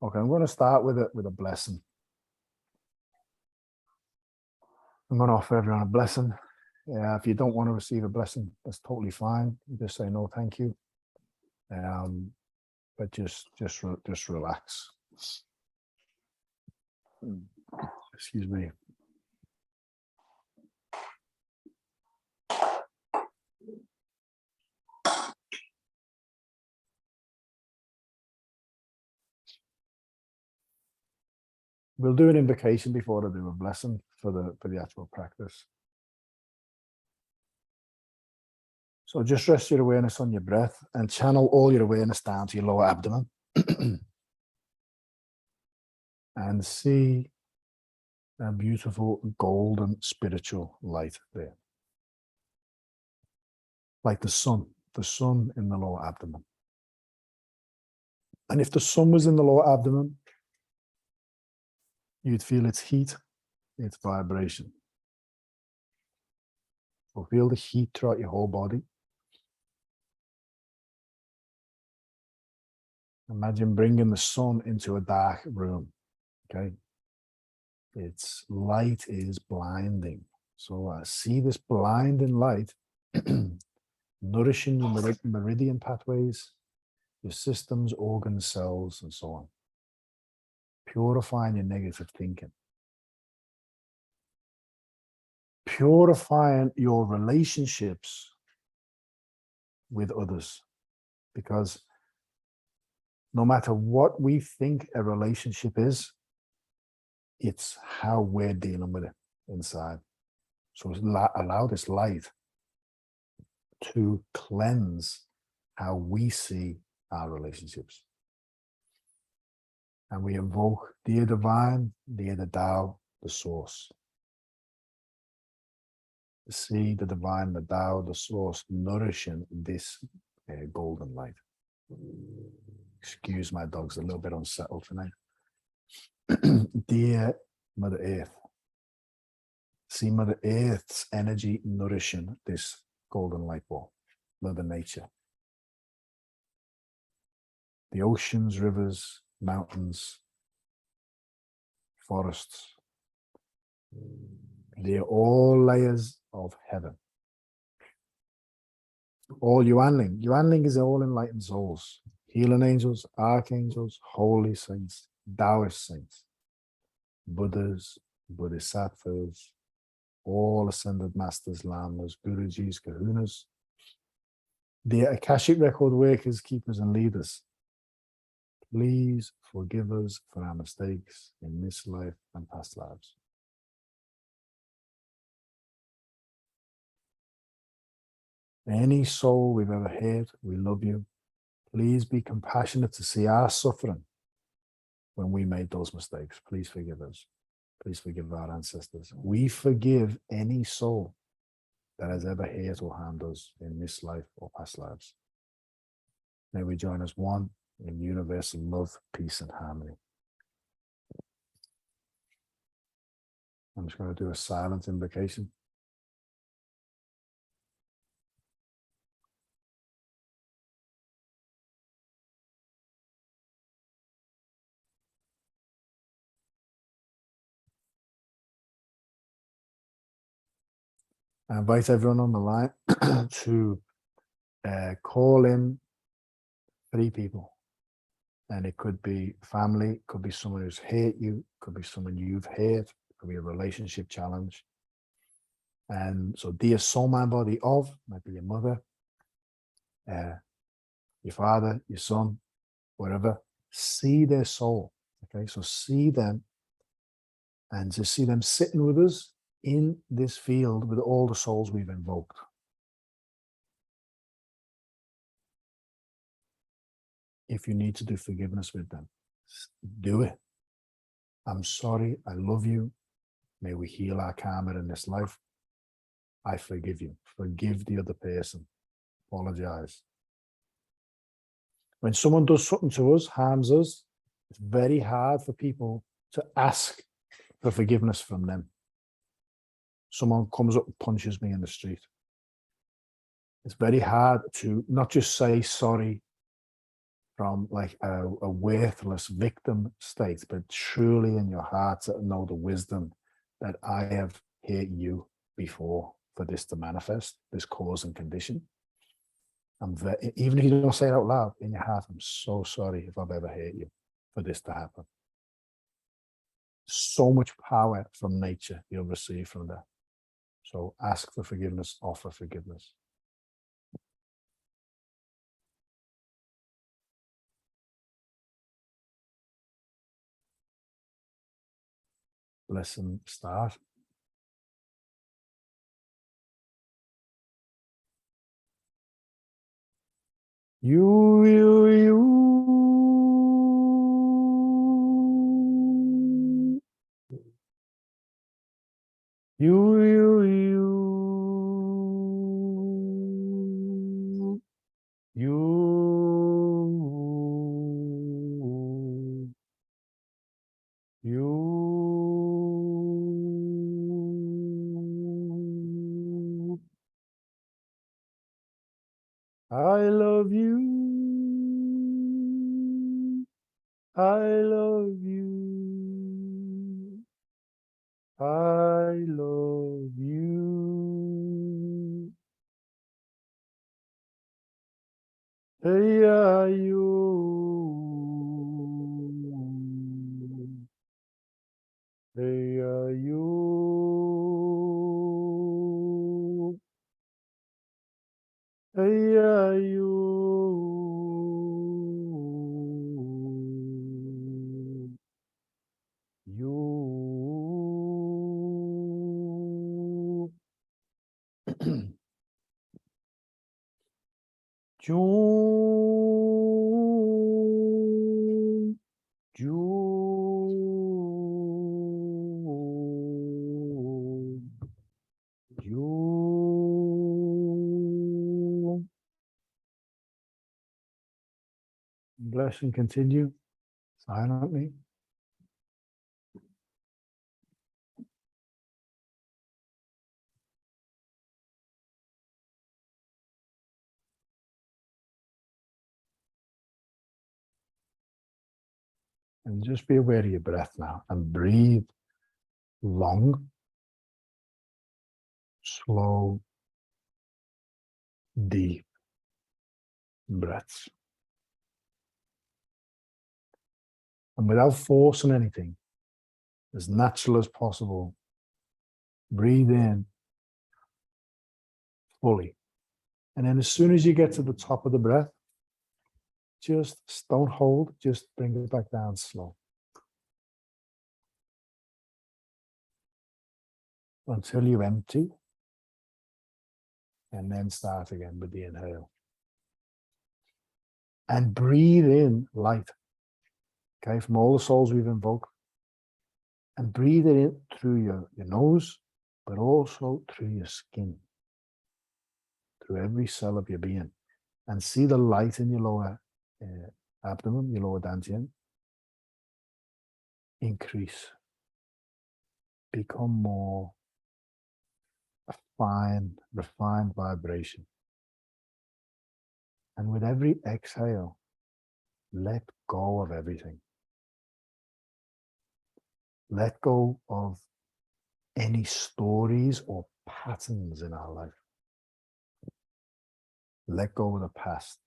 Okay, I'm going to start with a blessing. I'm going to offer everyone a blessing. If you don't want to receive a blessing, that's totally fine. You just say no, thank you. But just relax. Excuse me. We'll do an invocation before I do a blessing for the actual practice. So just rest your awareness on your breath and channel all your awareness down to your lower abdomen. And see a beautiful golden spiritual light there. Like the sun in the lower abdomen. And if the sun was in the lower abdomen, you'd feel its heat, its vibration. So feel the heat throughout your whole body. Imagine bringing the sun into a dark room, okay? Its light is blinding. So see this blinding light nourishing your meridian pathways, your systems, organs, cells, and so on. Purifying your negative thinking. Purifying your relationships with others. Because no matter what we think a relationship is, it's how we're dealing with it inside. So allow this light to cleanse how we see our relationships. And we invoke dear divine, dear the Tao, the source. See the divine, the Tao, the source, nourishing this golden light. Excuse my dog's a little bit unsettled tonight. Dear Mother Earth, see Mother Earth's energy nourishing this golden light ball, Mother Nature. The oceans, rivers, mountains, forests, they're all layers of heaven. All Yuanling. Yuanling is all enlightened souls. Healing angels, archangels, holy saints, Taoist saints, Buddhas, Bodhisattvas, all ascended masters, lamas, gurujis, kahunas, the Akashic record workers, keepers, and leaders. Please forgive us for our mistakes in this life and past lives. Any soul we've ever hurt, we love you. Please be compassionate to see our suffering when we made those mistakes. Please forgive us. Please forgive our ancestors. We forgive any soul that has ever hurt or harmed us in this life or past lives. May we join as one in universal love, peace, and harmony. I'm just going to do a silent invocation. I invite everyone on the line to call in 3 people. And it could be family, it could be someone who's hurt you, it could be someone you've hurt, it could be a relationship challenge. And so dear soul, mind, body of, might be your mother, your father, your son, wherever, see their soul. Okay, so see them and just see them sitting with us in this field with all the souls we've invoked. If you need to do forgiveness with them, do it. I'm sorry, I love you. May we heal our karma in this life. I forgive you. Forgive the other person. Apologize. When someone does something to us, harms us, it's very hard for people to ask for forgiveness from them. Someone comes up and punches me in the street. It's very hard to not just say sorry from like a worthless victim state, but truly in your heart know the wisdom that I have hurt you before for this to manifest, this cause and condition. Even if you don't say it out loud, in your heart, I'm so sorry if I've ever hurt you for this to happen. So much power from nature you'll receive from that. So ask for forgiveness, offer forgiveness. Lesson start. You. I love you. I love you. I love you. Hey, you. Hey, you. Hey, you. You. June. June. June. Blessing continue silently. And just be aware of your breath now and breathe long, slow, deep breaths. And without forcing anything, as natural as possible, breathe in fully. And then as soon as you get to the top of the breath, just don't hold, just bring it back down slow. Until you empty. And then start again with the inhale. And breathe in light. Okay, from all the souls we've invoked. And breathe it in through your nose, but also through your skin. Through every cell of your being. And see the light in your lower abdomen, your lower dantian. Increase. Become more refined vibration. And with every exhale, let go of everything. Let go of any stories or patterns in our life. Let go of the past.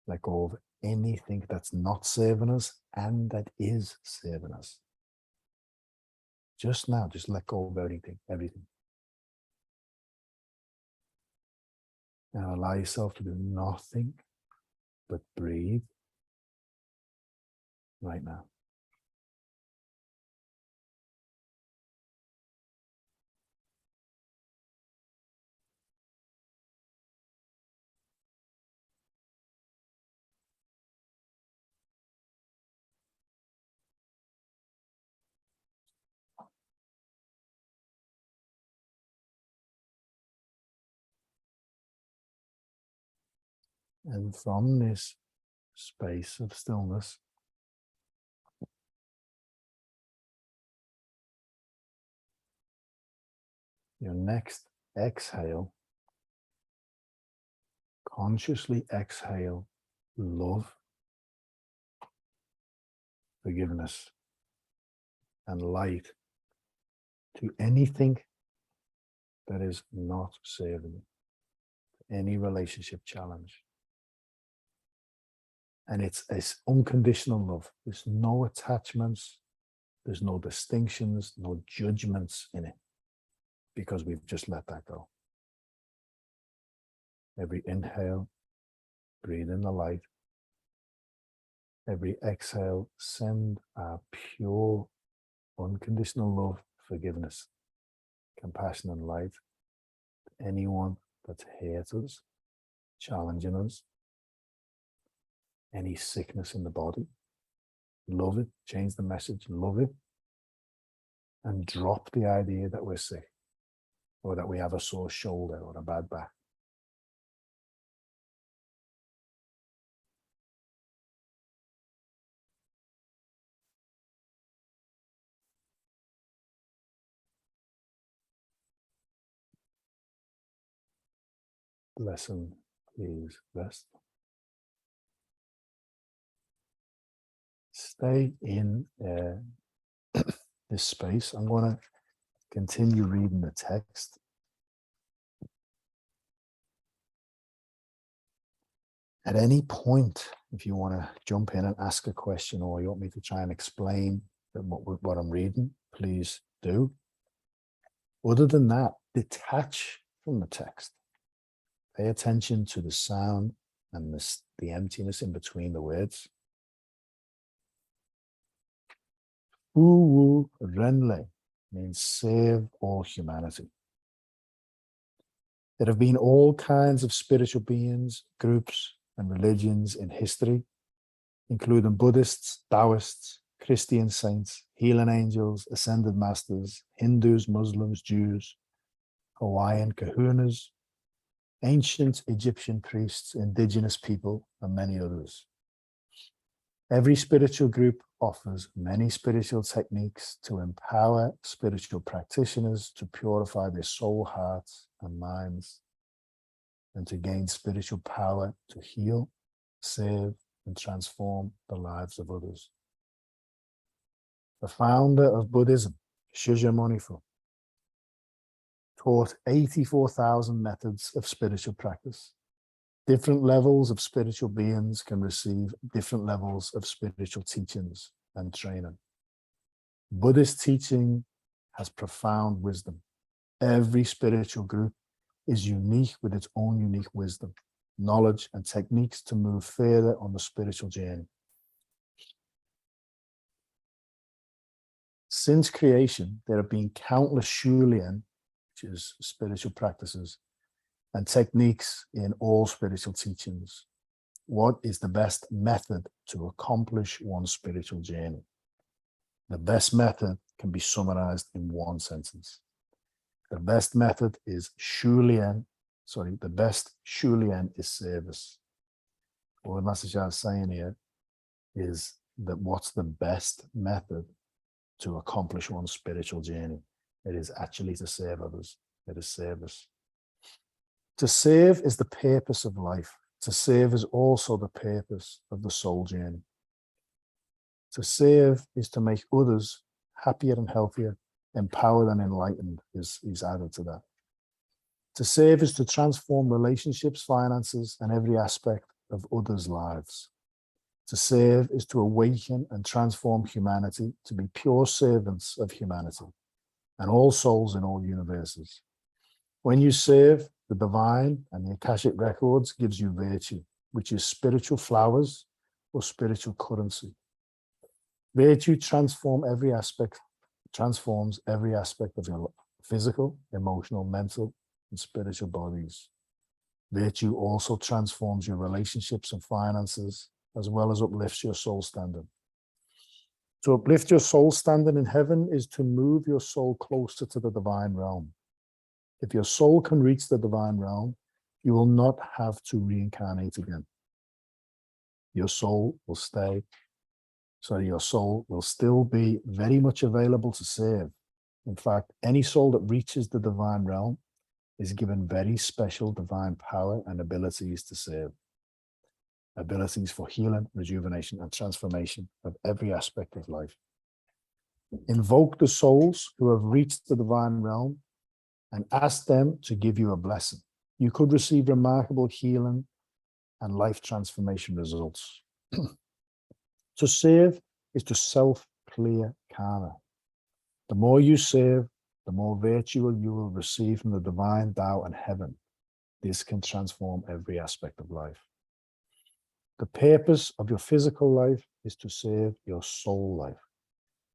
Let go of anything that's not serving us and that is serving us. Just now, just let go of everything. Now allow yourself to do nothing but breathe right now. And from this space of stillness, your next exhale Consciously exhale love, forgiveness, and light to anything that is not serving you, any relationship challenge. And it's unconditional love. There's no attachments, there's no distinctions, no judgments in it, because we've just let that go. Every inhale, breathe in the light. Every exhale, send our pure, unconditional love, forgiveness, compassion, and light to anyone that's hurt us, challenging us, any sickness in the body. Love it, change the message, love it, and drop the idea that we're sick or that we have a sore shoulder or a bad back. Lesson, please rest. Stay in this space. I'm going to continue reading the text. At any point, if you want to jump in and ask a question, or you want me to try and explain what I'm reading, please do. Other than that, detach from the text. Pay attention to the sound and the emptiness in between the words. Wu Renle means save all humanity. There have been all kinds of spiritual beings, groups, and religions in history, including Buddhists, Taoists, Christian saints, healing angels, ascended masters, Hindus, Muslims, Jews, Hawaiian kahunas, ancient Egyptian priests, indigenous people, and many others. Every spiritual group offers many spiritual techniques to empower spiritual practitioners to purify their soul, hearts, and minds, and to gain spiritual power to heal, serve, and transform the lives of others. The founder of Buddhism, Shakyamuni, taught 84,000 methods of spiritual practice. Different levels of spiritual beings can receive different levels of spiritual teachings and training. Buddhist teaching has profound wisdom. Every spiritual group is unique with its own unique wisdom, knowledge, and techniques to move further on the spiritual journey. Since creation, there have been countless Shulian, which is spiritual practices, and techniques in all spiritual teachings. What is the best method to accomplish one's spiritual journey? The best method can be summarized in one sentence. The best method is the best Shulian is service. What the message I'm saying here is that what's the best method to accomplish one's spiritual journey? It is actually to serve others. It is service. To serve is the purpose of life. To serve is also the purpose of the soul journey. To serve is to make others happier and healthier, empowered and enlightened is added to that. To serve is to transform relationships, finances, and every aspect of others' lives. To serve is to awaken and transform humanity to be pure servants of humanity and all souls in all universes. When you serve, the divine and the Akashic records gives you virtue, which is spiritual flowers or spiritual currency. Virtue transforms every aspect of your physical, emotional, mental, and spiritual bodies. Virtue also transforms your relationships and finances, as well as uplifts your soul standard. To uplift your soul standard in heaven is to move your soul closer to the divine realm. If your soul can reach the divine realm, you will not have to reincarnate again. Your soul will still be very much available to serve. In fact, any soul that reaches the divine realm is given very special divine power and abilities to serve. Abilities for healing, rejuvenation, and transformation of every aspect of life. Invoke the souls who have reached the divine realm and ask them to give you a blessing. You could receive remarkable healing and life transformation results. To serve is to self-clear karma. The more you serve, the more virtue you will receive from the divine Tao and heaven. This can transform every aspect of life. The purpose of your physical life is to serve your soul life.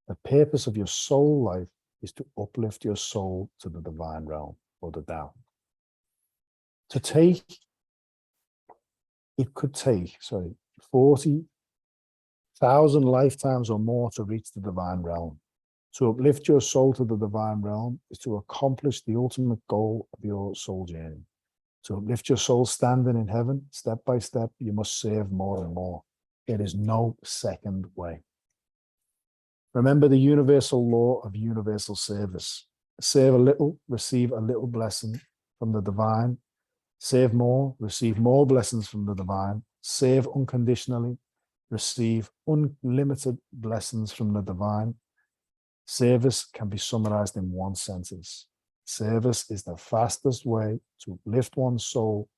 The purpose of your soul life is to uplift your soul to the divine realm, or the Tao. It could take 40,000 lifetimes or more to reach the divine realm. To uplift your soul to the divine realm is to accomplish the ultimate goal of your soul journey. To uplift your soul standing in heaven, step by step, you must serve more and more. There is no second way. Remember the universal law of universal service. Serve a little, receive a little blessing from the divine. Serve more, receive more blessings from the divine. Serve unconditionally, receive unlimited blessings from the divine. Service can be summarized in one sentence. Service is the fastest way to lift one's soul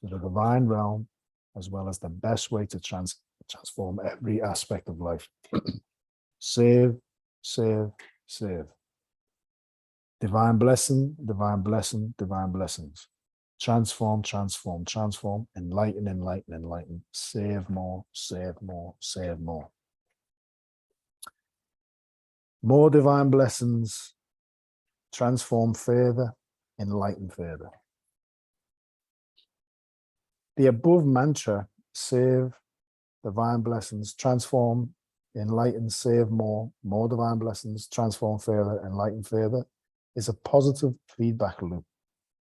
to the divine realm, as well as the best way to transform every aspect of life. Serve, serve, serve. Divine blessing, divine blessing, divine blessings. Transform, transform, transform. Enlighten, enlighten, enlighten. Serve more, serve more, serve more. More divine blessings, transform further, enlighten further. The above mantra, serve, divine blessings, transform, enlighten, serve more, more divine blessings, transform further, enlighten further, is a positive feedback loop.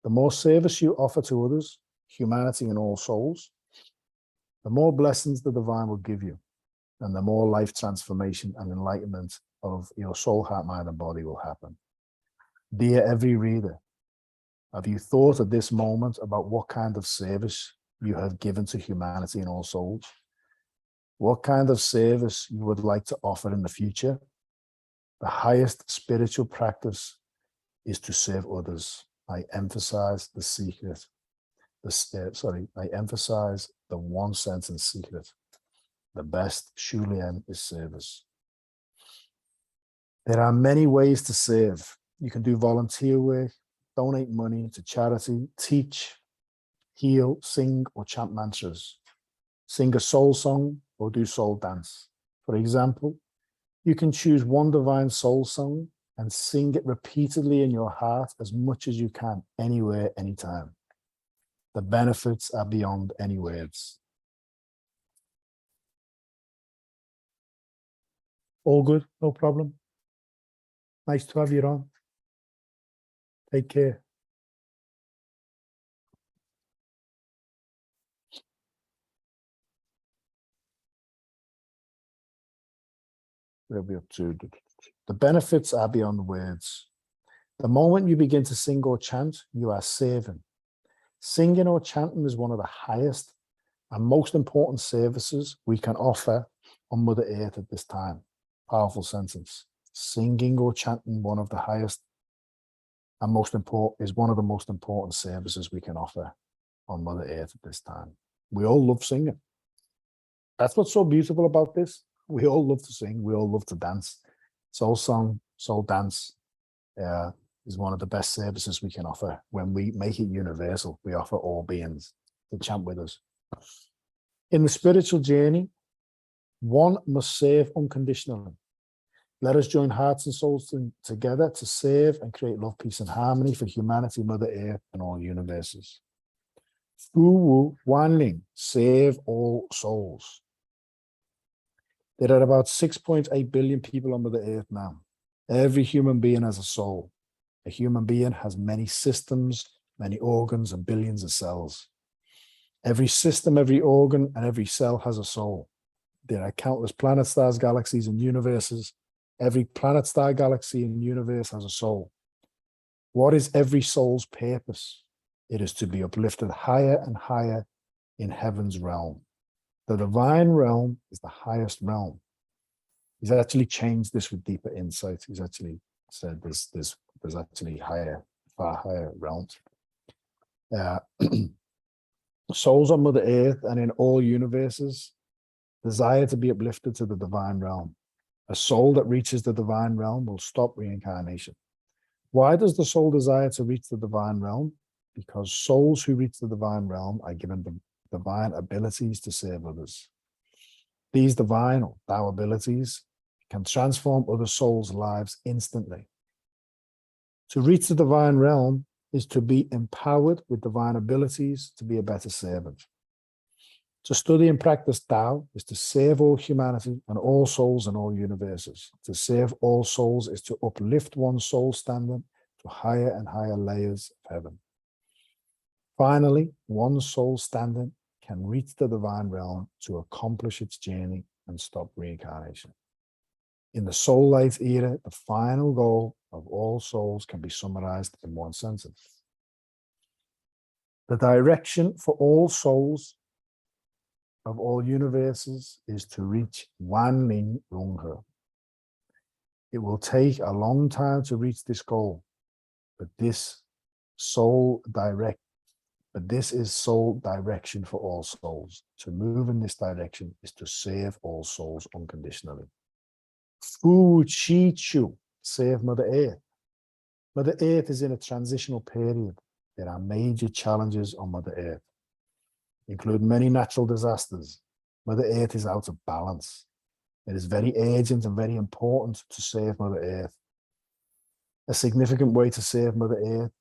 The more service you offer to others, humanity and all souls, the more blessings the divine will give you, and the more life transformation and enlightenment of your soul, heart, mind, and body will happen. Dear every reader, have you thought at this moment about what kind of service you have given to humanity and all souls? What kind of service you would like to offer in the future? The highest spiritual practice is to serve others. I emphasize the secret. I emphasize the one sentence secret. The best Shu Lian is service. There are many ways to serve. You can do volunteer work, donate money to charity, teach, heal, sing, or chant mantras. Sing a soul song or do soul dance. For example, you can choose one divine soul song and sing it repeatedly in your heart as much as you can, anywhere, anytime. The benefits are beyond any words. All good, no problem. Nice to have you on. Take care. We'll be up to the benefits are beyond words. The moment you begin to sing or chant, you are serving. Singing or chanting is one of the highest and most important services we can offer on Mother Earth at this time. Powerful sentence. Singing or chanting, one of the highest and most important, is one of the most important services we can offer on Mother Earth at this time. We all love singing. That's what's so beautiful about this. We all love to sing. We all love to dance. Soul song, soul dance is one of the best services we can offer. When we make it universal, we offer all beings to chant with us. In the spiritual journey, one must serve unconditionally. Let us join hearts and souls together to serve and create love, peace, and harmony for humanity, Mother Earth, and all universes. Fu Wu Wanling, serve all souls. There are about 6.8 billion people on Mother Earth now. Every human being has a soul. A human being has many systems, many organs, and billions of cells. Every system, every organ, and every cell has a soul. There are countless planets, stars, galaxies, and universes. Every planet, star, galaxy, and universe has a soul. What is every soul's purpose? It is to be uplifted higher and higher in heaven's realm. The divine realm is the highest realm. He's actually changed this with deeper insight. He's actually said there's actually far higher realms. Souls on Mother Earth and in all universes desire to be uplifted to the divine realm. A soul that reaches the divine realm will stop reincarnation. Why does the soul desire to reach the divine realm? Because souls who reach the divine realm are given the divine abilities to serve others. These divine or Tao abilities can transform other souls' lives instantly. To reach the divine realm is to be empowered with divine abilities to be a better servant. To study and practice Tao is to serve all humanity and all souls in all universes. To serve all souls is to uplift one's soul standard to higher and higher layers of heaven. Finally, one soul standard can reach the divine realm to accomplish its journey and stop reincarnation. In the soul life era, the final goal of all souls can be summarized in one sentence. The direction for all souls of all universes is to reach Wanling Ronghe. It will take a long time to reach this goal, but this is soul direction for all souls. To move in this direction is to serve all souls unconditionally. Fu Chi Chu, serve Mother Earth. Mother Earth is in a transitional period. There are major challenges on Mother Earth, including many natural disasters. Mother Earth is out of balance. It is very urgent and very important to serve Mother Earth. A significant way to serve Mother Earth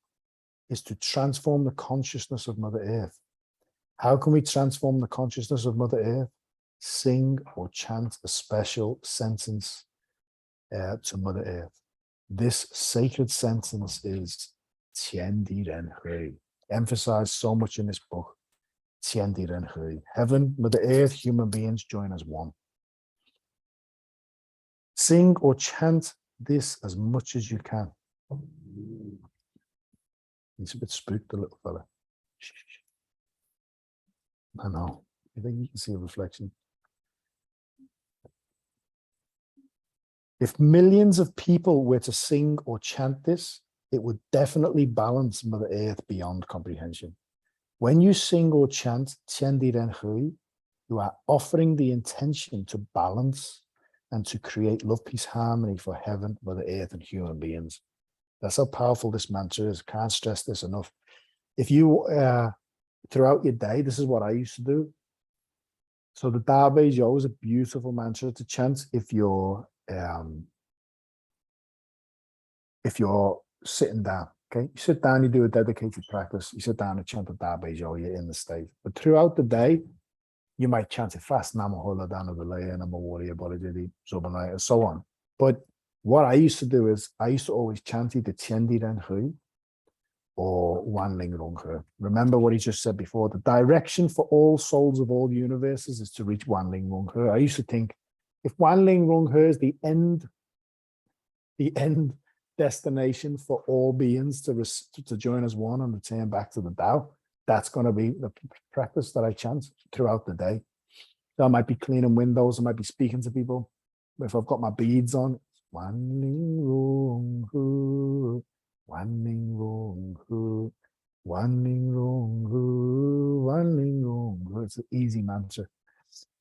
is to transform the consciousness of Mother Earth. How can we transform the consciousness of Mother Earth? Sing or chant a special sentence to Mother Earth. This sacred sentence is Tian Di Ren Hui, emphasized so much in this book. Tian Di Ren Hui. Heaven, Mother Earth, human beings join as one. Sing or chant this as much as you can. He's a bit spooked, the little fella. I know. I think you can see a reflection. If millions of people were to sing or chant this, it would definitely balance Mother Earth beyond comprehension. When you sing or chant Tian Di Ren Hui, you are offering the intention to balance and to create love, peace, harmony for heaven, Mother Earth, and human beings. That's how powerful this mantra is. Can't stress this enough. If you, throughout your day, this is what I used to do. So the Da Bei Jiao is a beautiful mantra to chant if you're sitting down. Okay, you sit down, you do a dedicated practice. You sit down and chant the Da Bei Jiao, you're in the state. But throughout the day, you might chant it fast, Namahola, Dana Vilaya, Namawarrior, Bolajidi, Zobanai, and so on. But what I used to do is I used to always chant either Tian Di Ren Hui or Wanling Ronghe. Remember what he just said before, the direction for all souls of all universes is to reach Wanling Ronghe. I used to think if Wanling Ronghe is the end destination for all beings to join as one and return back to the Tao, that's going to be the practice that I chant throughout the day. So I might be cleaning windows, I might be speaking to people. If I've got my beads on, Wanling Ronghe, Wanling Ronghe, Wanling Ronghe, Wanling Ronghe. It's an easy mantra.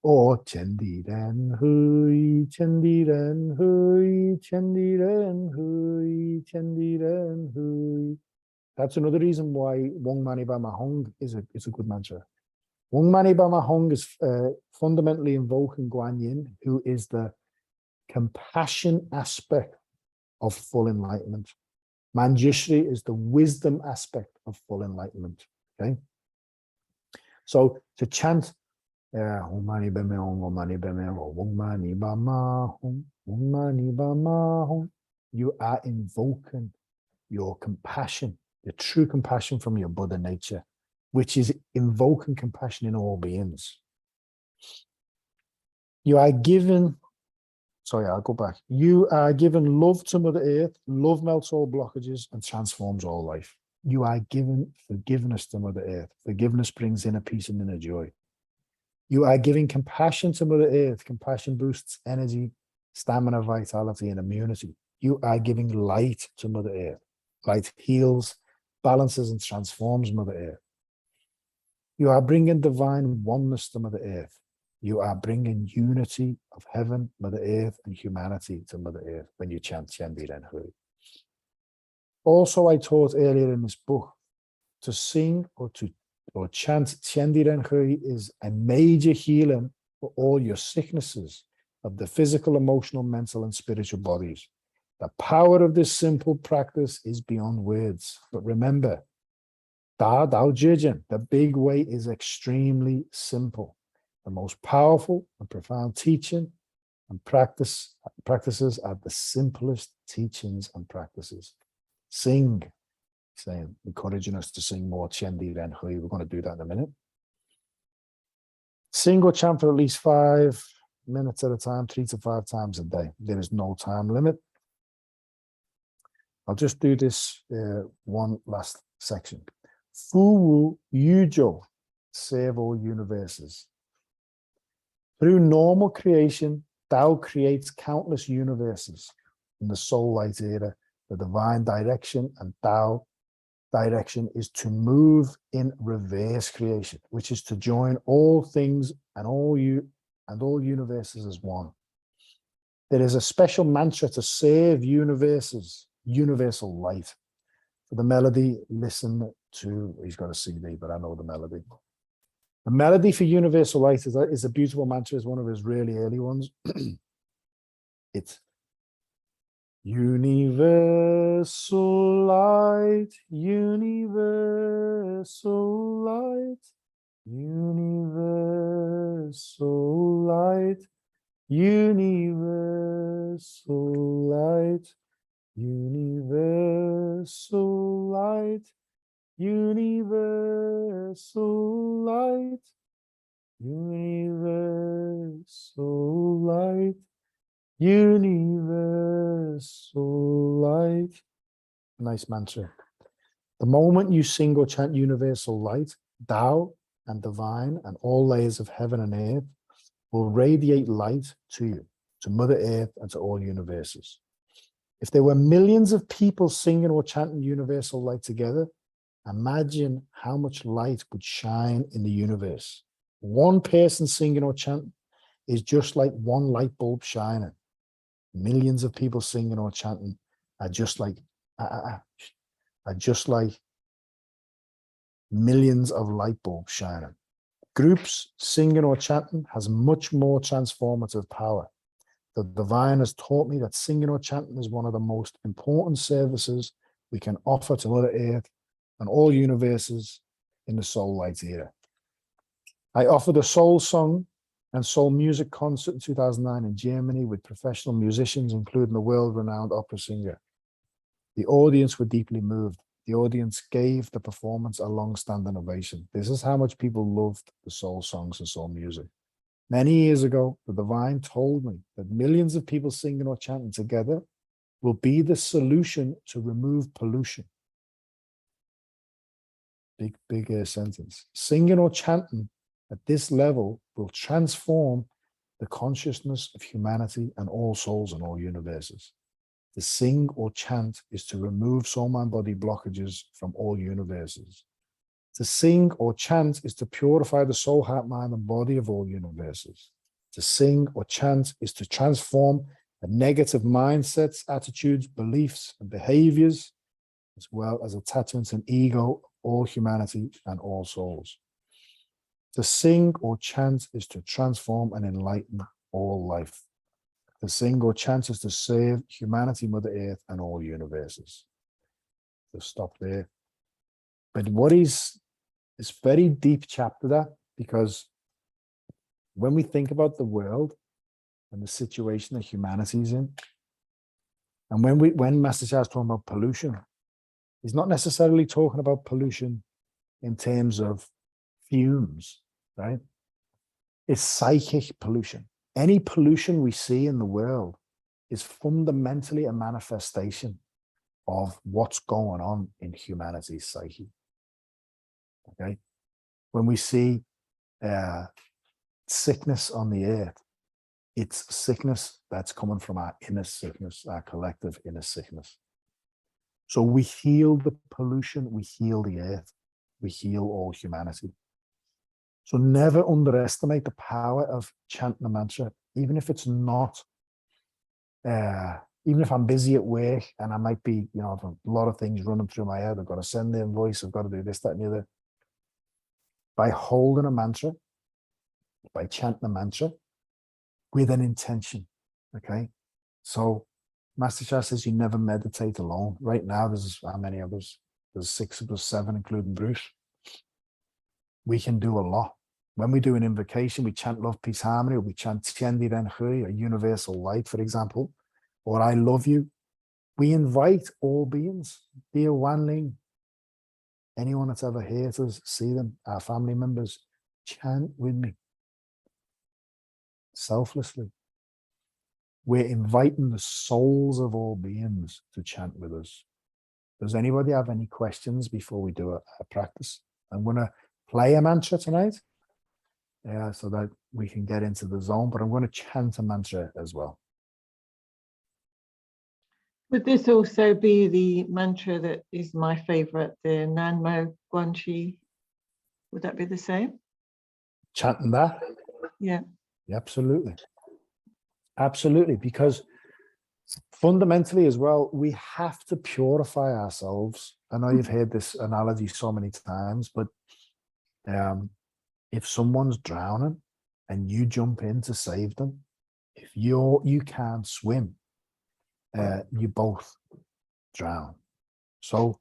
Or Tian Di Ren Hui, Tian Di Ren Hui, Tian Di Ren Hui, Tian Di Ren Hui. That's another reason why Wong Mani Padme Hung is a good mantra. Wong Mani Padme Hung is fundamentally invoking Guan Yin, who is the compassion aspect of full enlightenment. Manjushri is the wisdom aspect of full enlightenment. Okay, so to chant Om Mani Padme Hung, Om Mani Padme Hung, Om Mani Padme Hung, Om Mani Padme Hung, you are invoking your compassion, the true compassion from your Buddha nature, which is invoking compassion in all beings. You are given Sorry, I'll go back. You are given love to Mother Earth. Love melts all blockages and transforms all life. You are given forgiveness to Mother Earth. Forgiveness brings inner peace and inner joy. You are giving compassion to Mother Earth. Compassion boosts energy, stamina, vitality, and immunity. You are giving light to Mother Earth. Light heals, balances, and transforms Mother Earth. You are bringing divine oneness to Mother Earth. You are bringing unity of heaven, Mother Earth, and humanity to Mother Earth when you chant Chendi Ren Hui. Also, I taught earlier in this book, to sing or chant Chendi Ren Hui is a major healing for all your sicknesses of the physical, emotional, mental, and spiritual bodies. The power of this simple practice is beyond words. But remember, Da Dao Jijin, the big way, is extremely simple. The most powerful and profound teaching and practices are the simplest teachings and practices. Sing, saying, encouraging us to sing more Chendi Ren Hui. We're going to do that in a minute. Sing or chant for at least 5 minutes at a time, 3 to 5 times a day. There is no time limit. I'll just do this one last section. Fu Wu Yujo, save all universes. Through normal creation, Tao creates countless universes. In the soul light era, the divine direction and Tao direction is to move in reverse creation, which is to join all things and all universes as one. There is a special mantra to save universes, universal light. For the melody, listen to, he's got a CD, but I know the melody. The melody for universal light is a beautiful mantra, is one of his really early ones. It's universal light, universal light, universal light, universal light, universal light, universal light, universal light, universal light. Nice mantra. The moment you sing or chant universal light, Tao and divine and all layers of heaven and earth will radiate light to you, to Mother Earth, and to all universes. If there were millions of people singing or chanting universal light together, imagine how much light would shine in the universe. One person singing or chanting is just like one light bulb shining. Millions of people singing or chanting are just like millions of light bulbs shining. Groups singing or chanting has much more transformative power. The divine has taught me that singing or chanting is one of the most important services we can offer to Mother Earth and all universes in the soul light era. I offered a soul song and soul music concert in 2009 in Germany with professional musicians, including the world-renowned opera singer. The audience were deeply moved. The audience gave the performance a long-standing ovation. This is how much people loved the soul songs and soul music. Many years ago, the divine told me that millions of people singing or chanting together will be the solution to remove pollution. Big sentence. Singing or chanting at this level will transform the consciousness of humanity and all souls in all universes. To sing or chant is to remove soul, mind, body blockages from all universes. To sing or chant is to purify the soul, heart, mind, and body of all universes. To sing or chant is to transform the negative mindsets, attitudes, beliefs, and behaviors, as well as attachments and ego, all humanity and all souls. To sing or chant is to transform and enlighten all life. To sing or chant is to save humanity, Mother Earth, and all universes. So stop there. But what is this very deep chapter, that, because when we think about the world and the situation that humanity is in, and when Master Shah is talking about pollution, he's not necessarily talking about pollution in terms of fumes, right? It's psychic pollution. Any pollution we see in the world is fundamentally a manifestation of what's going on in humanity's psyche. Okay, when we see sickness on the earth, it's sickness that's coming from our inner sickness, our collective inner sickness. So we heal the pollution, we heal the earth, we heal all humanity. So never underestimate the power of chanting a mantra, even if it's not, even if I'm busy at work and I might be, you know, I've a lot of things running through my head. I've got to send the invoice, I've got to do this, that, and the other. By holding a mantra, by chanting a mantra with an intention, okay? So Master Shah says you never meditate alone. Right now, there's how many of us? There's 6 of us, 7, including Bruce. We can do a lot. When we do an invocation, we chant love, peace, harmony, or we chant Tien Diren Hui, or universal light, for example, or I love you. We invite all beings, dear Wan Ling, anyone that's ever hurt us, see them, our family members, chant with me. Selflessly. We're inviting the souls of all beings to chant with us. Does anybody have any questions before we do a practice? I'm going to play a mantra tonight, so that we can get into the zone, but I'm going to chant a mantra as well. Would this also be the mantra that is my favorite, the Nanmo Guanxi? Would that be the same? Chanting that? Yeah. Absolutely. Absolutely, because fundamentally as well, we have to purify ourselves. I know you've heard this analogy so many times, but if someone's drowning and you jump in to save them, if you can't swim, you both drown. So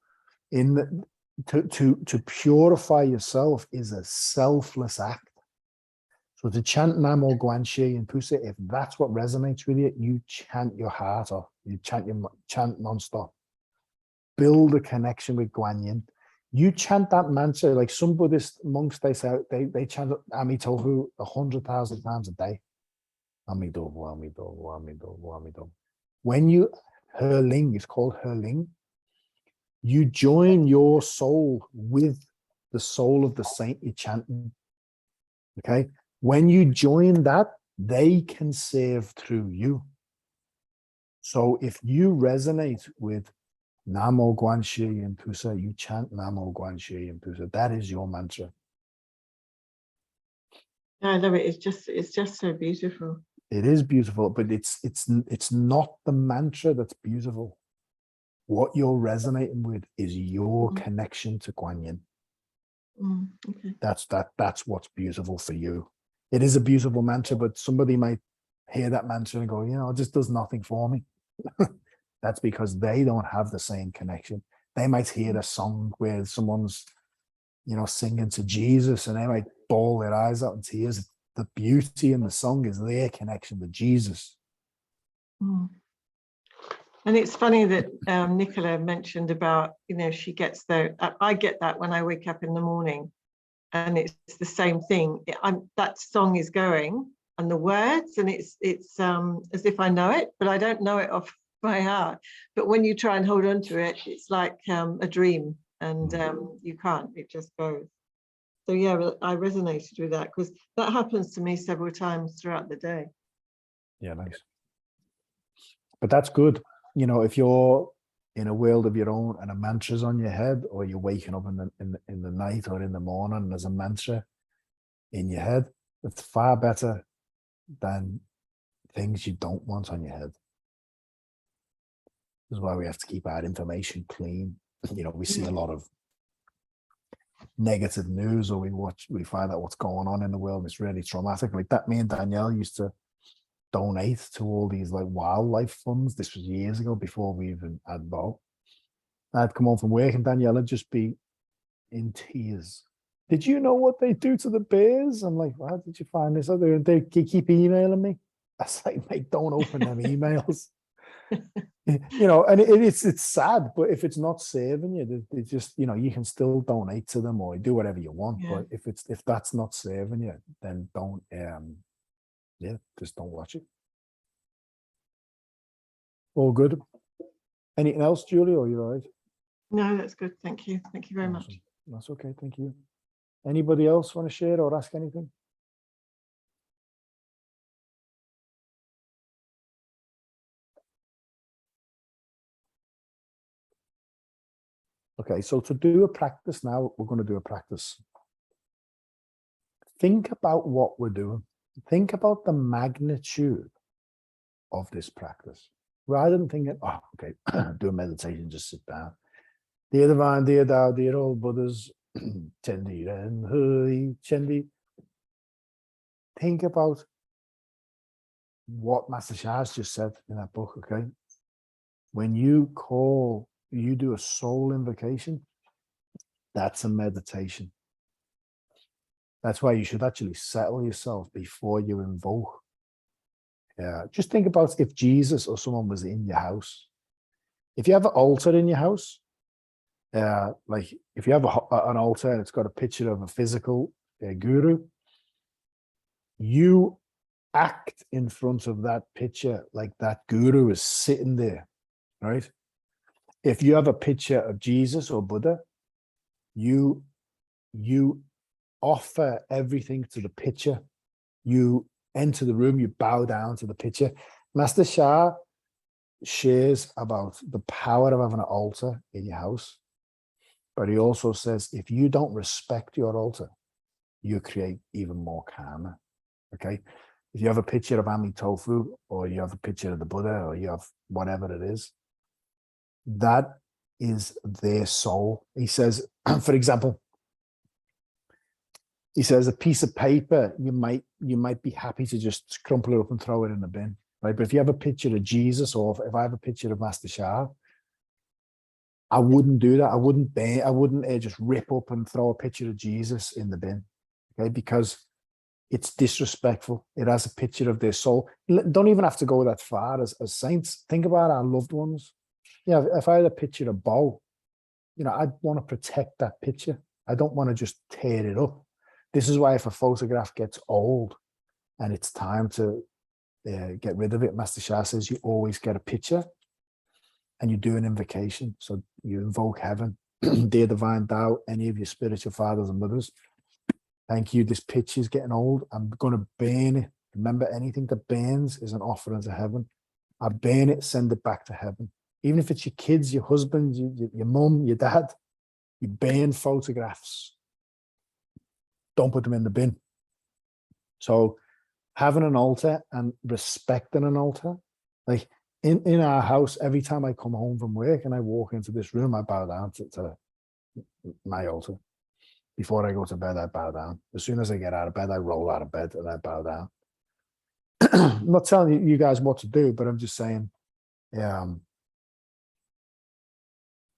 to purify yourself is a selfless act. So to chant Namo Guanxi and Pusa, if that's what resonates with you, you chant your heart off. You chant nonstop. Build a connection with Guanyin. You chant that mantra, like some Buddhist monks, they say they chant Amitohu 100,000 times a day. Amitabha, Amitabha, Amitabha, Amitabha. When you Herling, it's called Herling. You join your soul with the soul of the saint you're chanting. Okay. When you join that, they can serve through you. So if you resonate with Namo Guanxi and Pusa, you chant Namo Guanxi and Pusa. That is your mantra. I love it. It's just so beautiful. It is beautiful, but it's not the mantra that's beautiful. What you're resonating with is your connection to Guanyin. Okay. That's what's beautiful for you. It is a beautiful mantra, but somebody might hear that mantra and go, you know, it just does nothing for me. That's because they don't have the same connection. They might hear a song where someone's, you know, singing to Jesus and they might bawl their eyes out in tears. The beauty in the song is their connection to Jesus. And it's funny that Nicola mentioned about, you know, she gets there. I get that when I wake up in the morning, and it's the same thing. That song is going, and the words, and it's as if I know it, but I don't know it off by heart. But when you try and hold on to it, it's like a dream, and you can't. It just goes. So yeah, I resonated with that because that happens to me several times throughout the day. Yeah, nice. But that's good. You know, if you're in a world of your own and a mantra's on your head, or you're waking up in the night or in the morning and there's a mantra in your head, it's far better than things you don't want on your head. This is why we have to keep our information clean. You know, we see a lot of negative news, or we find out what's going on in the world. It's really traumatic. Like that, me and Danielle used to donate to all these like wildlife funds. This was years ago, before we even had Bo. I'd come home from work and Danielle would just be in tears. Did you know what they do to the bears? I'm like, how did you find this? They keep emailing me. I was like, mate, don't open them emails. You know, and it's sad, but if it's not serving you, they just, you know, you can still donate to them or do whatever you want. But if that's not serving you, then don't just don't watch it. All good. Anything else, Julie, or you're all right? No, that's good. Thank you. Thank you very much. Awesome. That's okay. Thank you. Anybody else want to share or ask anything? Okay, so to do a practice now, we're going to do a practice. Think about what we're doing. Think about the magnitude of this practice. Rather than thinking, oh, okay, do a meditation, just sit down. Dear Divine, dear Tao, dear old Buddhas, Chendi Ren Hui, Chendi. Think about what Master Shah's just said in that book, okay? When you do a soul invocation, that's a meditation. That's why you should actually settle yourself before you invoke. Yeah, just think about if Jesus or someone was in your house. If you have an altar in your house, like if you have an altar and it's got a picture of a physical guru, you act in front of that picture like that guru is sitting there, right? If you have a picture of Jesus or Buddha, you offer everything to the picture. You enter the room, you bow down to the picture. Master Shah shares about the power of having an altar in your house, but he also says if you don't respect your altar, you create even more karma. Okay, if you have a picture of Amitofu, or you have a picture of the Buddha, or you have whatever it is, that is their soul. He says, for example, he says a piece of paper, you might be happy to just crumple it up and throw it in the bin, right? But if you have a picture of Jesus, or if I have a picture of Master Shah, I wouldn't do that. I wouldn't just rip up and throw a picture of Jesus in the bin, okay? Because it's disrespectful. It has a picture of their soul. Don't even have to go that far as saints. Think about our loved ones. Yeah, if I had a picture of Bo, I'd want to protect that picture. I don't want to just tear it up. This is why if a photograph gets old and it's time to get rid of it, Master Shah says you always get a picture and you do an invocation. So you invoke heaven, dear Divine Tao, any of your spiritual fathers and mothers. Thank you. This picture is getting old. I'm going to burn it. Remember, anything that burns is an offering to heaven. I burn it, send it back to heaven. Even if it's your kids, your husband, your mum, your dad, you burn photographs. Don't put them in the bin. So having an altar and respecting an altar, like in our house, every time I come home from work and I walk into this room, I bow down to my altar. Before I go to bed, I bow down. As soon as I get out of bed, I roll out of bed and I bow down. I'm not telling you guys what to do, but I'm just saying,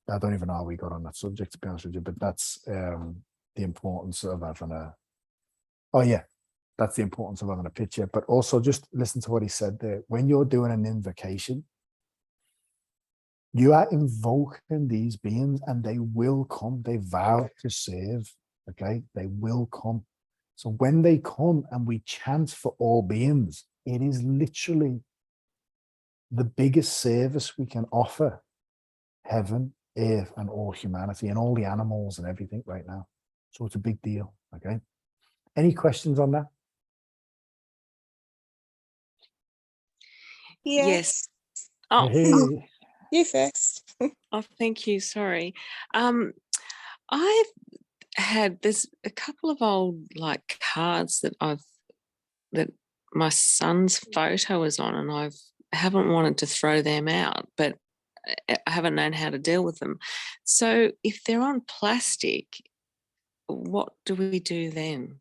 I don't even know how we got on that subject, to be honest with you, but that's the importance of having that's the importance of having a picture. But also just listen to what he said there. When you're doing an invocation, you are invoking these beings and they will come. They vow to serve, okay? They will come. So when they come and we chant for all beings, it is literally the biggest service we can offer heaven, earth, and all humanity, and all the animals and everything right now. So it's a big deal, okay? Any questions on that? Yes. Oh, Hey. you first. Oh, thank you. Sorry. I've there's a couple of old like cards that my son's photo is on, and I haven't wanted to throw them out, but I haven't known how to deal with them. So if they're on plastic, what do we do then?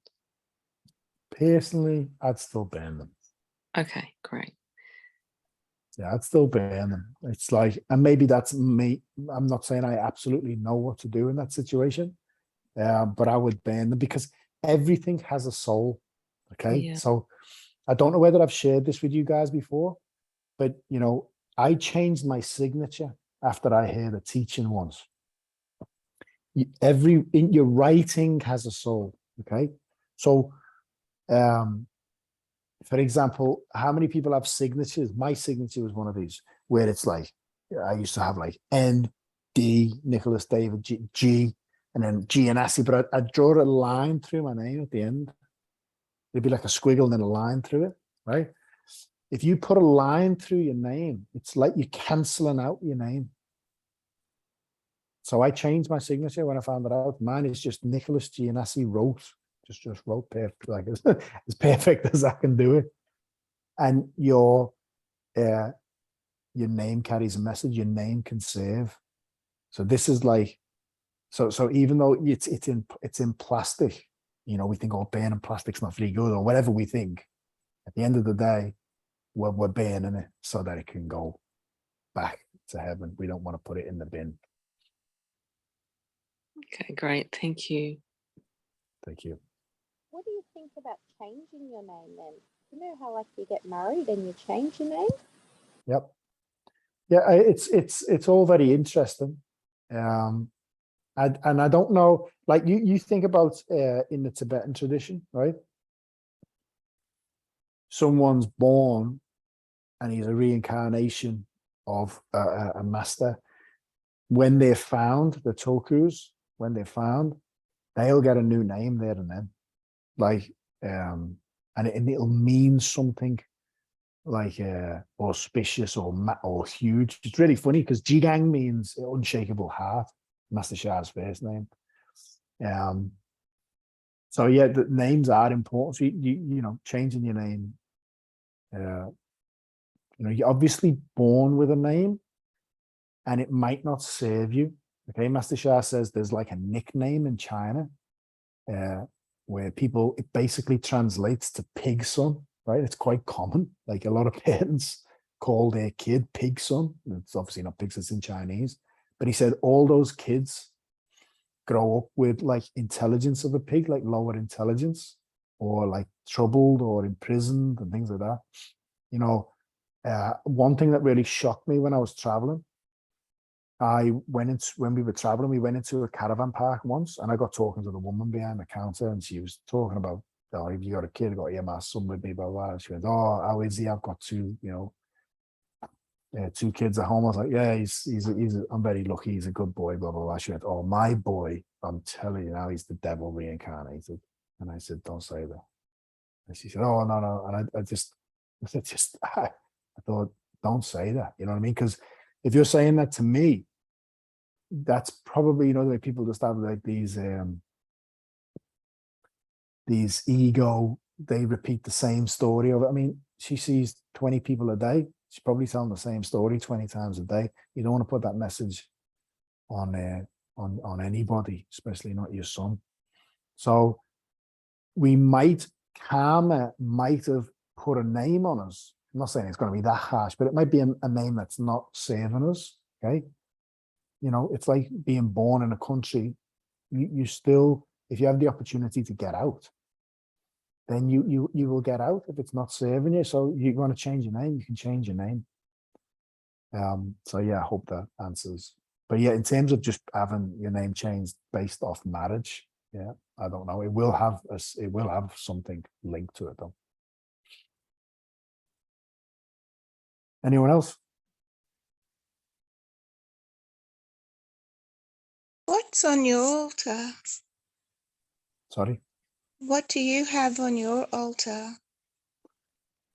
Personally, I'd still ban them. Okay, great. Yeah, I'd still ban them. It's like, and maybe that's me. I'm not saying I absolutely know what to do in that situation, but I would ban them because everything has a soul. Okay. Yeah. So I don't know whether I've shared this with you guys before, but I changed my signature after I heard a teaching once. Your writing has a soul. Okay. So, for example, how many people have signatures? My signature was one of these. where it's like, I used to have like N.D. Nicholas David G, and then Gianassi, but I'd draw a line through my name at the end. It'd be like a squiggle and then a line through it, right? If you put a line through your name, it's like you're canceling out your name. So I changed my signature when I found it out. Mine is just Nicholas Gianassi wrote, just wrote perfect, like as perfect as I can do it. And your name carries a message. Your name can save. So this is like, so even though it's in plastic, you know, we think, oh, burning plastic's not very good or whatever we think. At the end of the day, we're burning it so that it can go back to heaven. We don't want to put it in the bin. Okay, great. Thank you. Thank you. What do you think about changing your name then? You know how like you get married and you change your name? Yep. Yeah, it's all very interesting. And I don't know, like you think about in the Tibetan tradition, right? Someone's born and he's a reincarnation of a master. When they're found, the Tulkus, when they're found, they'll get a new name there and then. Like, and it'll mean something like auspicious or huge. It's really funny because Jigang means unshakable heart, Master Sha's first name. So yeah, the names are important. So you know, changing your name. You know, you're obviously born with a name, and it might not serve you. Okay, Master Sha says there's like a nickname in China, where people, it basically translates to pig son, right? It's quite common. Like a lot of parents call their kid pig son. It's obviously not pigs, it's in Chinese. But he said all those kids grow up with like intelligence of a pig, like lower intelligence, or like troubled or imprisoned and things like that. You know, one thing that really shocked me when I was traveling, when we were traveling, we went into a caravan park once, and I got talking to the woman behind the counter, and she was talking about, oh, if you got a kid, I got, yeah, my son with me, blah, blah, blah. She went, oh, how is he? I've got two kids at home. I was like, yeah, I'm very lucky. He's a good boy, blah, blah, blah. She went, oh, my boy, I'm telling you now, he's the devil reincarnated. And I said, don't say that. And she said, oh, no. And I thought, don't say that. You know what I mean? Because if you're saying that to me, that's probably, you know, the way people just have like these ego, they repeat the same story over. I mean, she sees 20 people a day. She's probably telling the same story 20 times a day. You don't want to put that message on anybody, especially not your son. So Karma might have put a name on us. I'm not saying it's going to be that harsh, but it might be a name that's not serving us. Okay. You know, it's like being born in a country. You still, if you have the opportunity to get out, then you will get out if it's not serving you. So you want to change your name, you can change your name. So yeah, I hope that answers. But yeah, in terms of just having your name changed based off marriage, yeah, I don't know. It will have something linked to it though. Anyone else? What's on your altar? Sorry. What do you have on your altar?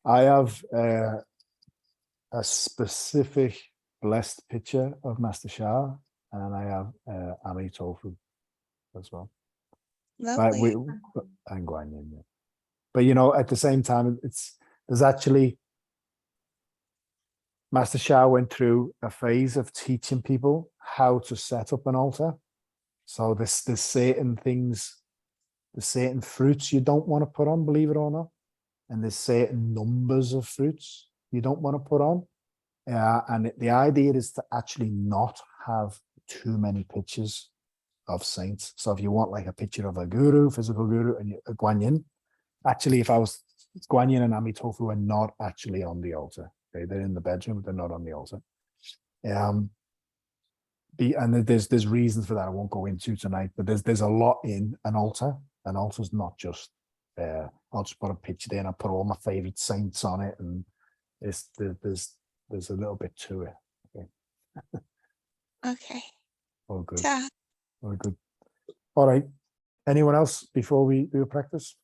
I have a specific blessed picture of Master Sha, and I have Ami Tofu as well. Lovely. And Guanyin, yeah. But you know, at the same time, there's actually, Master Sha went through a phase of teaching people how to set up an altar. So there's certain things, there's certain fruits you don't want to put on, believe it or not. And there's certain numbers of fruits you don't want to put on. And the idea is to actually not have too many pictures of saints. So if you want like a picture of a guru, physical guru, and a Guanyin, actually, if I was Guanyin and Ami Tofu are not actually on the altar. Okay, they're in the bedroom, but they're not on the altar. And there's reasons for that I won't go into tonight, but there's a lot in an altar. An altar's not just I'll just put a picture there and I put all my favorite saints on it, and there's there's a little bit to it. Okay. All good. Ta. All good. All right. Anyone else before we do a practice?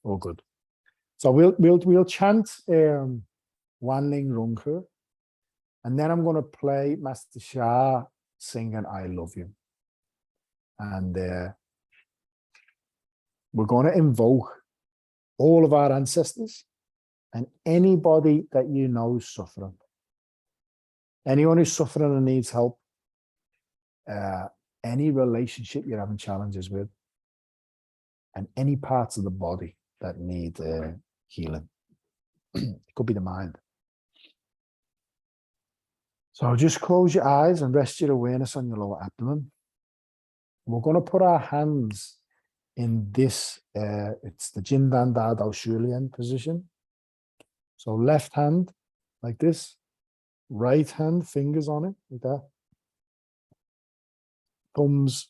All good. So we'll chant Wan Ling Runghe, and then I'm going to play Master Sha singing I Love You. And we're going to invoke all of our ancestors and anybody that you know is suffering. Anyone who's suffering and needs help, any relationship you're having challenges with, and any parts of the body that need healing. It could be the mind. So just close your eyes and rest your awareness on your lower abdomen. We're going to put our hands in this, it's the Jindan Da Dao Shulian position. So left hand like this, right hand, fingers on it, like that. Thumbs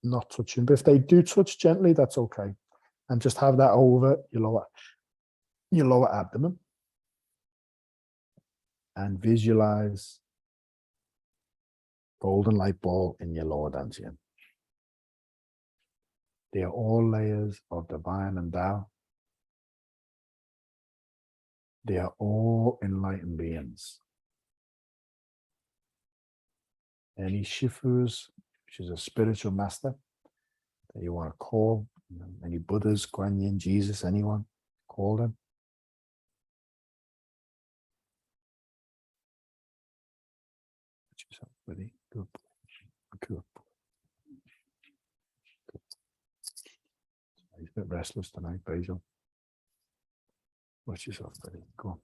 not touching, but if they do touch gently, that's okay. And just have that over your lower abdomen. And visualize golden light ball in your lower dantian. They are all layers of divine and Tao. They are all enlightened beings. Any Shifus, which is a spiritual master that you want to call, any Buddhas, Guan Yin, Jesus, anyone, call them. Put yourself ready. Good. Good. He's a bit restless tonight, Basil. Watch yourself ready. Go on.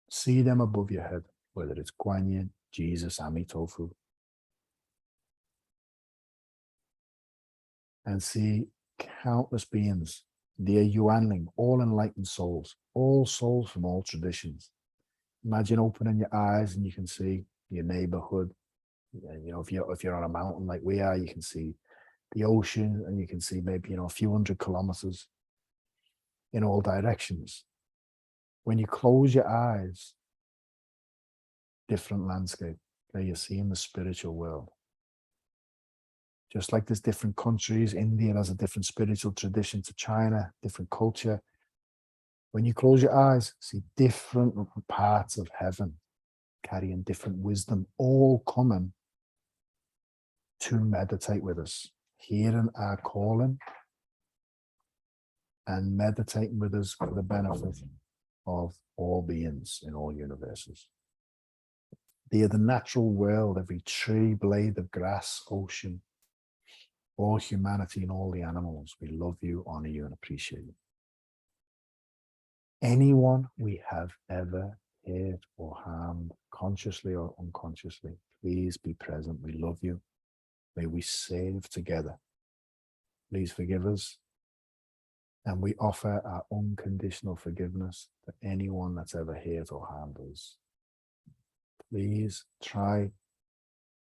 See them above your head, whether it's Guan Yin, Jesus, Amitofu. And see countless beings, dear Yuanling, all enlightened souls, all souls from all traditions. Imagine opening your eyes and you can see your neighborhood. You know, if you're on a mountain like we are, you can see the ocean, and you can see maybe, a few hundred kilometers in all directions. When you close your eyes, different landscape, there you're seeing the spiritual world. Just like there's different countries, India has a different spiritual tradition to China, different culture. When you close your eyes, see different parts of heaven carrying different wisdom, all coming to meditate with us, hearing our calling and meditating with us for the benefit of all beings in all universes. They are the natural world, every tree, blade of grass, ocean, all humanity and all the animals. We love you, honor you, and appreciate you. Anyone we have ever hurt or harmed, consciously or unconsciously, please be present. We love you. May we save together. Please forgive us. And we offer our unconditional forgiveness to anyone that's ever hurt or harmed us. Please try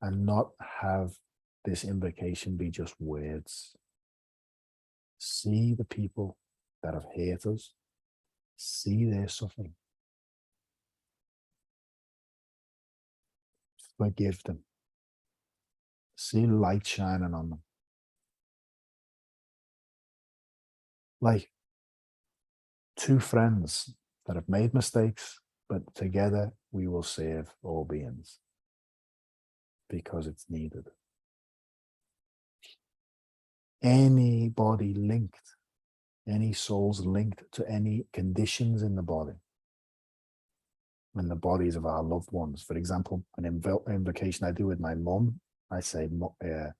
and not have this invocation be just words. See the people that have hurt us. See their suffering. Forgive them. See light shining on them. Like two friends that have made mistakes, but together we will save all beings because it's needed. Anybody linked, any souls linked to any conditions in the body, in the bodies of our loved ones. For example, an invocation I do with my mum, I say, there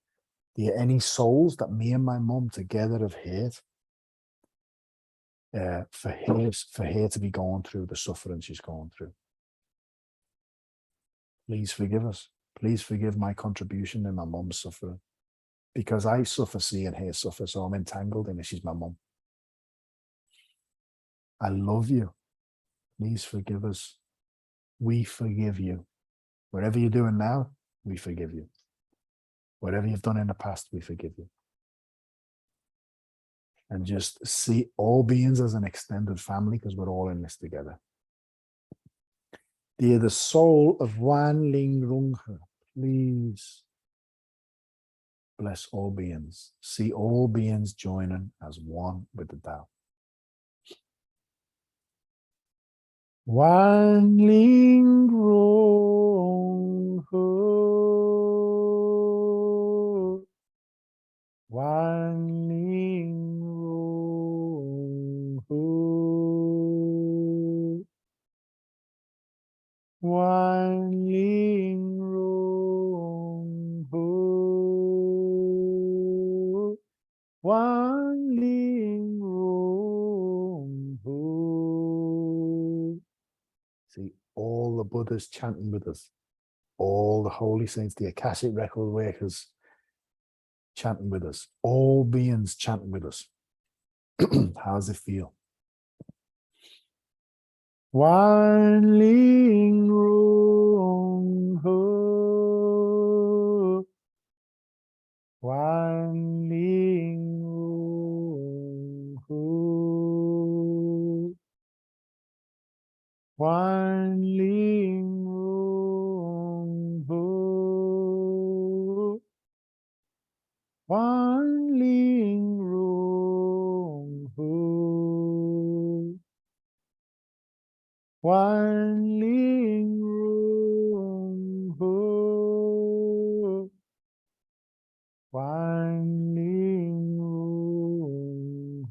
are any souls that me and my mum together have hurt, for her to be going through the suffering she's going through. Please forgive us. Please forgive my contribution in my mum's suffering, because I suffer seeing her suffer, so I'm entangled in it. She's my mum. I love you. Please forgive us. We forgive you. Whatever you're doing now, we forgive you. Whatever you've done in the past, we forgive you. And just see all beings as an extended family because we're all in this together. Dear the soul of Wan Ling Runghe, please bless all beings. See all beings joining as one with the Tao. Wan Ling Runghe, Wan Ling Runghe, Wan Ling Runghe, Wan Ling Runghe. See all the Buddhas chanting with us, all the holy saints, the Akashic record workers chanting with us, all beings chanting with us. How does it feel? Wan Ling Runghe, Wan Ling Runghe, Wan Ling Runghe, Wan Ling Runghe, Wan Ling Runghe, Wan Ling Runghe,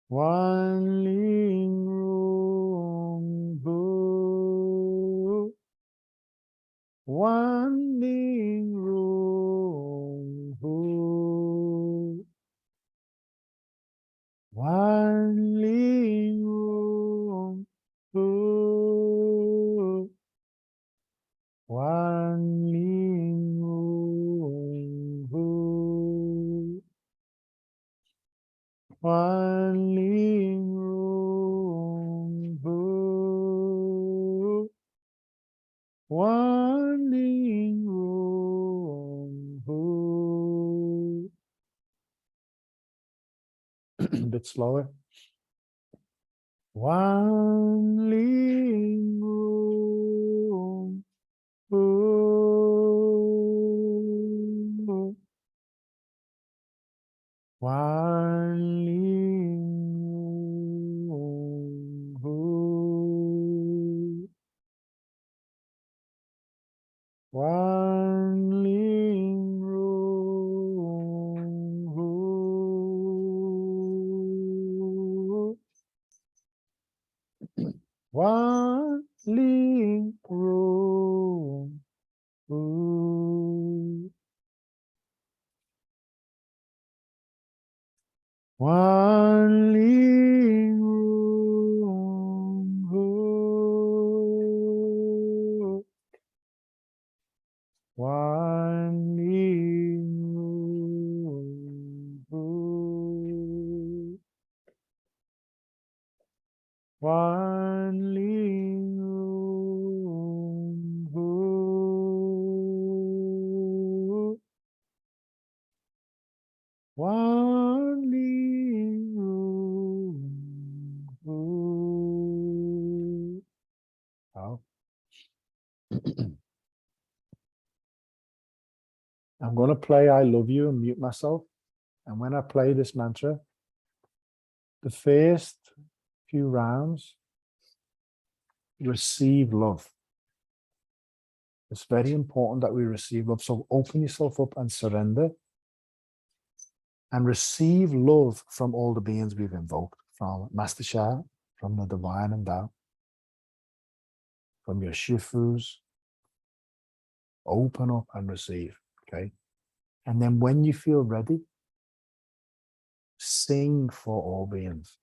Wan Ling Runghe, Wan Ling Runghe, Wan Ling Runghe, Wan Ling Runghe, Wan Ling Runghe, Wan Ling Runghe. A bit slower. Wan Ling Runghe, Wan Ling Runghe, Wan Ling Runghe, Wan Ling Runghe, Wan Ling Runghe, Wan Ling Runghe, Wan Ling Runghe, Wan Ling Runghe. Oh. I'm going to play I Love You and mute myself. And when I play this mantra, the first few rounds, receive love. It's very important that we receive love. So open yourself up and surrender and receive love from all the beings we've invoked, from Master Sha, from the Divine and Tao, from your Shifus. Open up and receive, okay? And then when you feel ready, sing for all beings.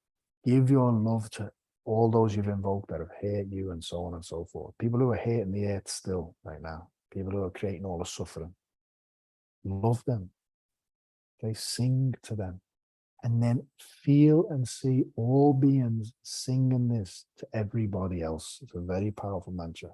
Give your love to all those you've invoked that have hurt you and so on and so forth. People who are hating the earth still right now. People who are creating all the suffering. Love them. Okay, sing to them. And then feel and see all beings singing this to everybody else. It's a very powerful mantra.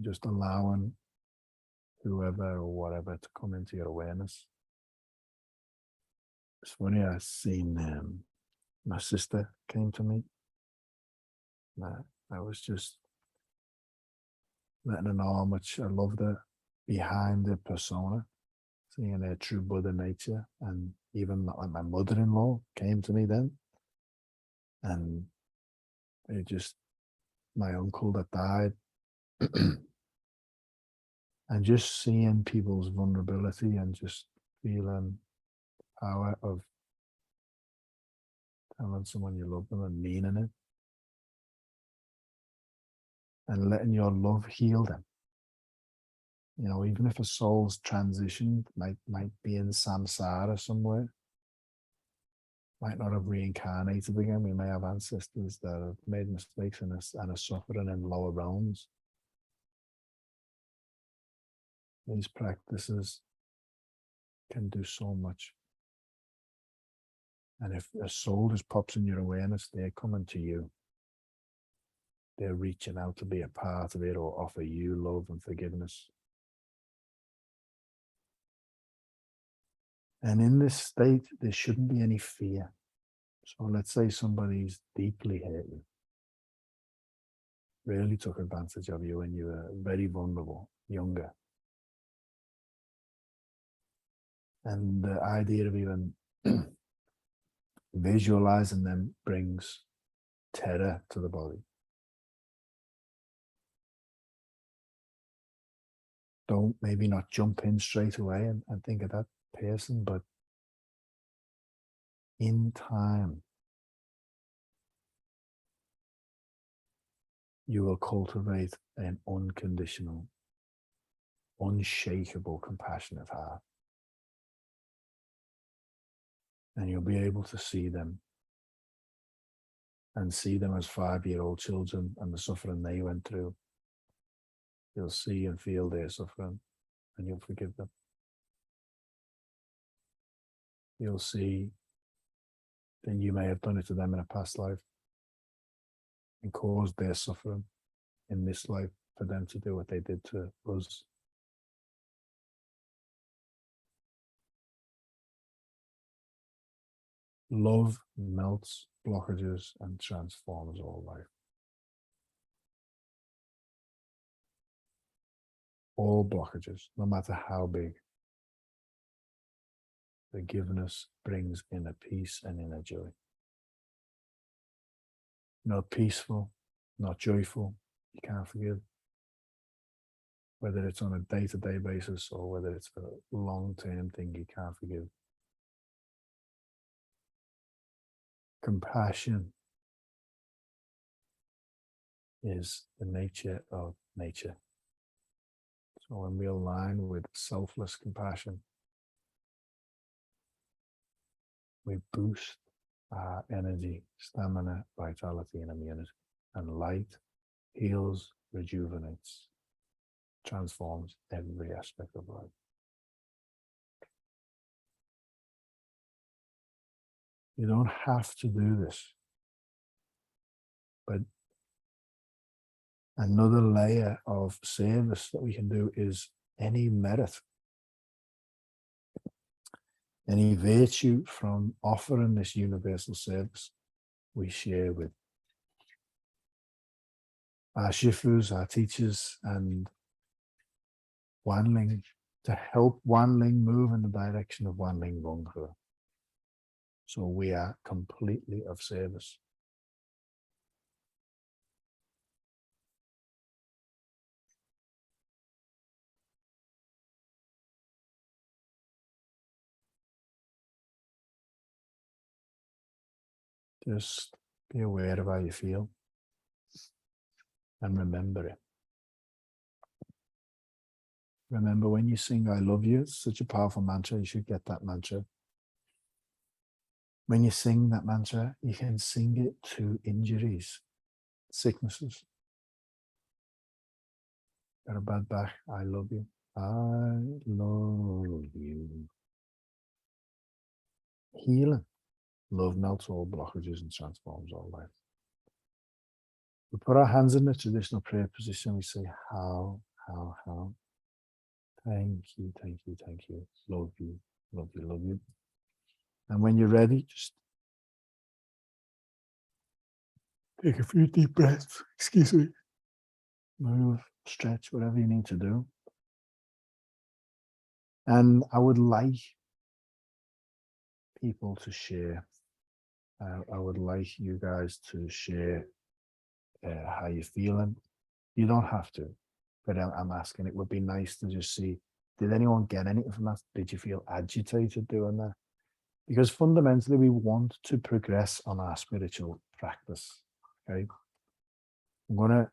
Just allowing whoever or whatever to come into your awareness. It's funny, I seen my sister came to me. I was just letting her know how much I loved her behind the persona, seeing her true Buddha nature. And even like my mother-in-law came to me then. And it just, my uncle that died, and just seeing people's vulnerability and just feeling power of telling someone you love them and meaning it, and letting your love heal them. You know, even if a soul's transitioned, might be in samsara somewhere, might not have reincarnated again. We may have ancestors that have made mistakes and are suffering in lower realms. These practices can do so much. And if a soul just pops in your awareness, they're coming to you. They're reaching out to be a part of it or offer you love and forgiveness. And in this state, there shouldn't be any fear. So let's say somebody's deeply hurt you, really took advantage of you when you were very vulnerable, younger. And the idea of even visualizing them brings terror to the body. Don't maybe not jump in straight away and think of that person, but in time, you will cultivate an unconditional, unshakable, compassionate heart. And you'll be able to see them and see them as 5-year-old children and the suffering they went through. You'll see and feel their suffering and you'll forgive them. You'll see that you may have done it to them in a past life and caused their suffering in this life for them to do what they did to us. Love melts blockages and transforms all life. All blockages, no matter how big. Forgiveness brings inner peace and inner joy. Not peaceful, not joyful, you can't forgive. Whether it's on a day-to-day basis or whether it's a long-term thing, you can't forgive. Compassion is the nature of nature. So when we align with selfless compassion, we boost our energy, stamina, vitality, and immunity. And light heals, rejuvenates, transforms every aspect of life. You don't have to do this. But another layer of service that we can do is any merit, any virtue from offering this universal service we share with our shifus, our teachers, and Wanling, to help Wanling move in the direction of Wanling Wenghe. So we are completely of service. Just be aware of how you feel and remember it. Remember, when you sing I love you, it's such a powerful mantra. You should get that mantra. When you sing that mantra, you can sing it to injuries, sicknesses. Got a bad back, I love you. I love you. Healing. Love melts all blockages and transforms all life. We put our hands in the traditional prayer position. We say, how. Thank you, thank you, thank you. Love you, love you, love you. And when you're ready, just take a few deep breaths. Excuse me. Move, stretch, whatever you need to do. And I would like people to share. I would like you guys to share how you're feeling. You don't have to, but I'm asking. It would be nice to just see, did anyone get anything from that? Did you feel agitated doing that? Because fundamentally, we want to progress on our spiritual practice. Okay, I'm going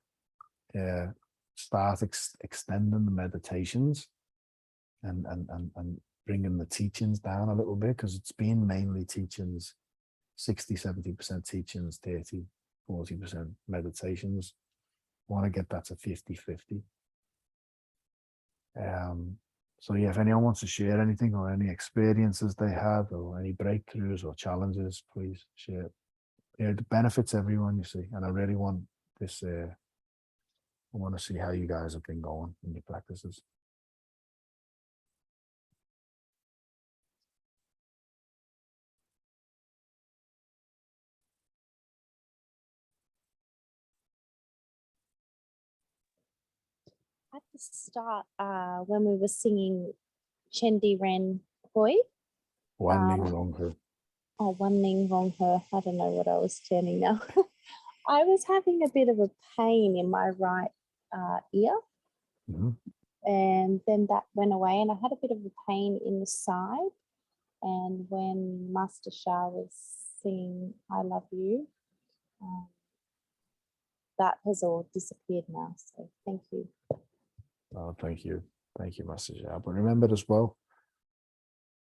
to start extending the meditations and bringing the teachings down a little bit, because it's been mainly teachings, 60-70% teachings, 30-40% meditations. I want to get that to 50-50. So yeah, if anyone wants to share anything or any experiences they had or any breakthroughs or challenges, please share. It benefits everyone, you see, and I really want this. I want to see how you guys have been going in your practices. At the start, when we were singing Chendi Ren Hoi, One thing wrong here. One Ning Wrong Her, I don't know what I was turning now. I was having a bit of a pain in my right ear, and then that went away, and I had a bit of a pain in the side. And when Master Shah was singing I Love You, that has all disappeared now. So thank you. Oh, thank you. Thank you, Master Shah. But remember as well,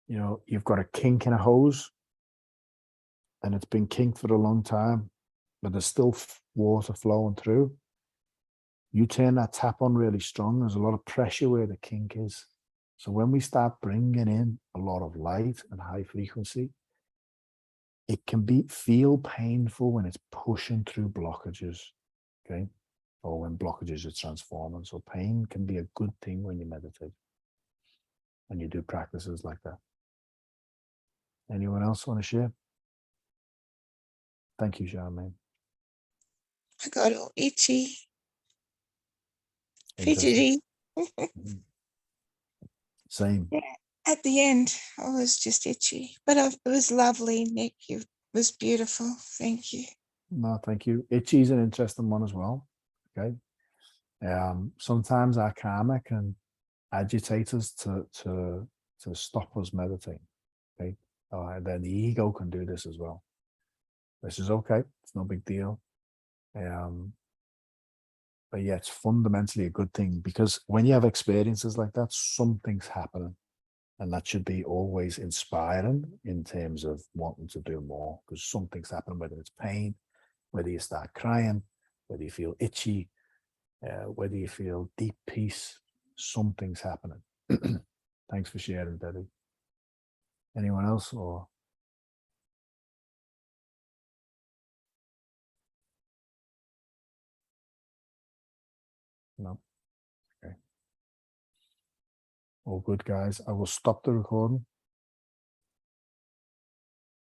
you know, you've got a kink in a hose and it's been kinked for a long time, but there's still water flowing through. You turn that tap on really strong, there's a lot of pressure where the kink is. So when we start bringing in a lot of light and high frequency, it can feel painful when it's pushing through blockages, okay? Or when blockages are transforming. So pain can be a good thing when you meditate and you do practices like that. Anyone else want to share? Thank you, Charmaine. I got all itchy, Interesting. fidgety. Same. Yeah, at the end, I was just itchy, but it was lovely, Nick. It was beautiful. Thank you. No, thank you. Itchy is an interesting one as well. Okay. Sometimes our karma can agitate us to stop us meditating. Okay. And then the ego can do this as well. This is okay. It's no big deal. But yeah, it's fundamentally a good thing, because when you have experiences like that, something's happening. And that should be always inspiring in terms of wanting to do more, because something's happening, whether it's pain, whether you start crying, whether you feel itchy, whether you feel deep peace, something's happening. Thanks for sharing, Debbie. Anyone else? Or no? Okay. All good, guys. I will stop the recording.